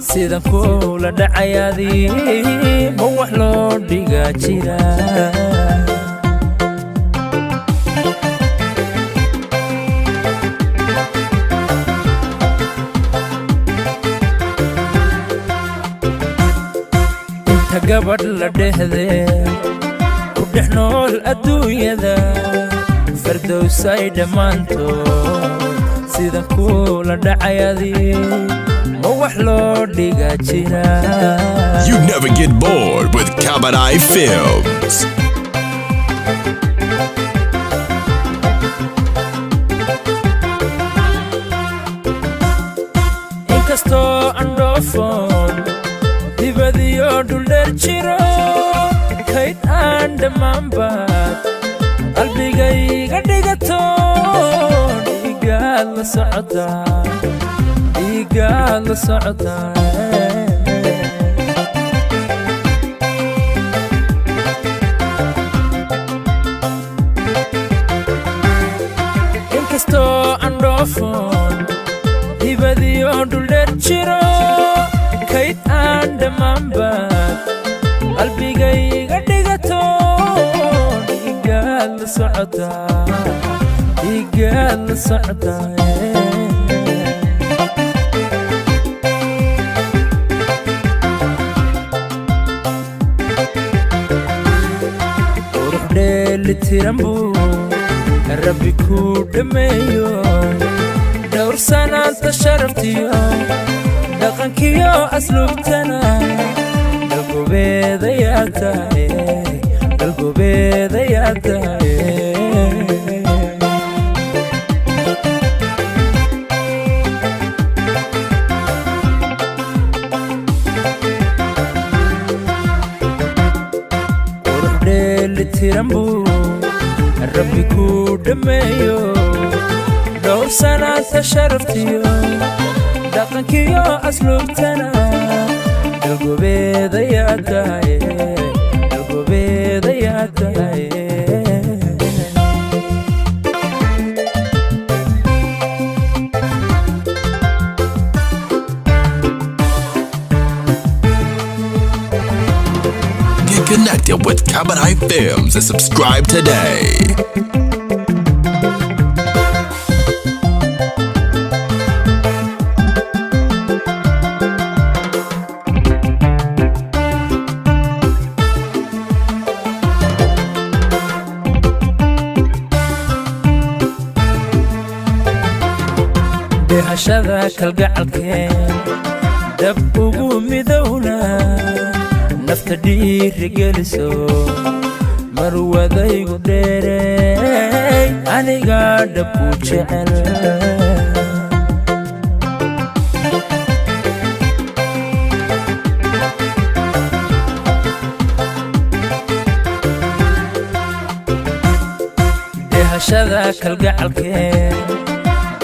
sidan kula dhacayaadii ma wax loo dhigaa jira inta gabadh la dhehday ku dhex nool adduunyada fardowsay dhammaantood sidan kula dhacayaadii You never get bored with Kabadai Films. Inkasto andofon dibadiyo duler chiro kayt andamamba qalbigayga dhigato dhigal socda قال صعدان إنكستو أندوفون يبديو دولر شيرو كيت أندمانبات قلبي جاي قديقتون قال صعدان قال صعدان لترمبو ربي كود ميو دور سنة تشرفتيو دقنكيو أسلوبتنا قلبو بيضياتاي قلبو بيضياتاي لترمبو ربي كود ميو دور سنة تشرفتيو دقنكيو أسلوبتنا قلبو بيضياتاي قلبو بيضياتاي Get connected with Kabadai Films and subscribe today. بهشذا كالقعلكين دب ومدونا نفتدي رجالسو مروذا يقدري أنا قاعد بوجهل دهشذا كالقعلكين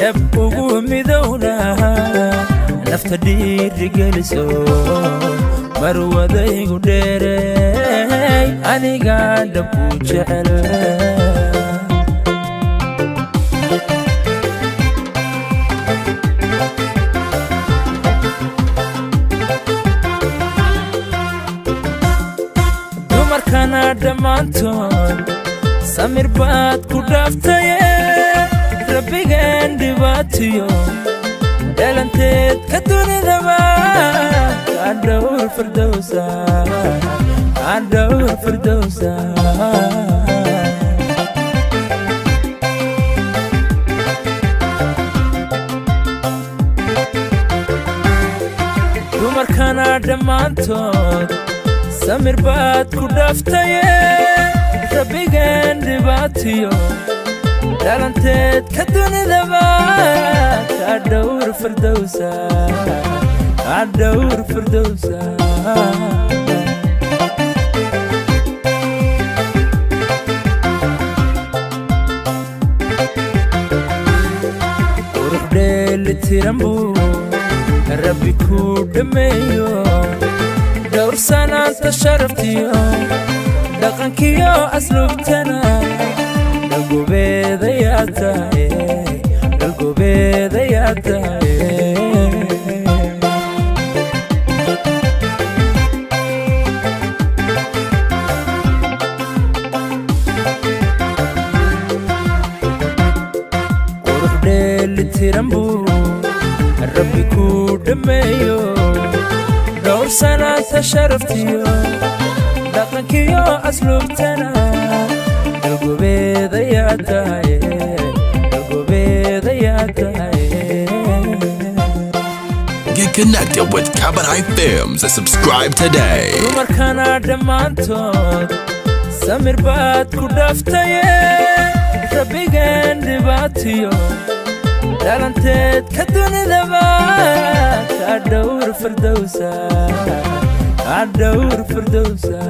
دبقوا مذونا نفتدي رجالسو مروذا يقدري أنا قاعد بوجهل دمر كان دمانتون سمير بات كدافتاي ربي عندي باتيو دلنتت كدوني دما عدور فردوسا عدور فردوسا دمر كان دمانتون سمير بات كدافتاي ربي عندي باتيو دلنتت كدوني دما عدور فردوسا عدور فردوسا وروح ديل تيرمبو ربي كود ميو دور سنة تشرفتيو دقنكيو أسلوبتنا قلبو بيضياتاي قلبو بيضياتاي ku dhameeyo dhowr sanaanta sharaftiyo dhaqankiyo asluubtana dalgobeedayaa tahay dalgobeedayaa tahay. Get connected with Cabaret Films and subscribe today. dumarkana dhammaantood samir baad ku dhaftaye rabbigan dhibaatiyo dhalanteed ka dunidaba ka dhowr firdowsa ka dhowr firdowsa.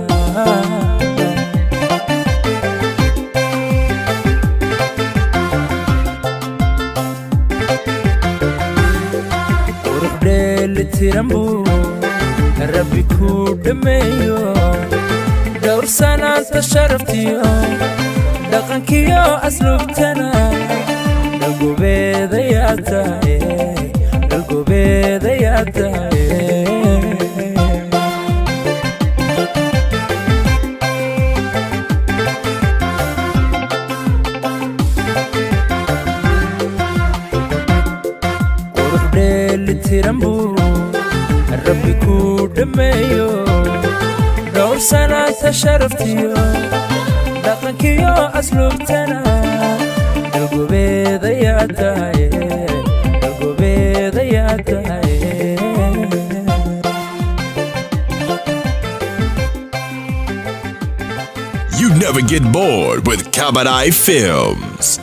qurux dheelitiran buu rabbi ku dhameeyo dhowr sanaanta sharaftiyo dhaqankiyo asluubtana dalgobeedayaa tahay dalgobeedayaa tahay. qurux dheelitiran buu rabbi ku dhameeyo dhowr sanaanta sharaftiyo dhaqankiyo asluubtana dalgobeedayaa tahay dalgobeedayaa tahay. You never get bored with Cabaret Films.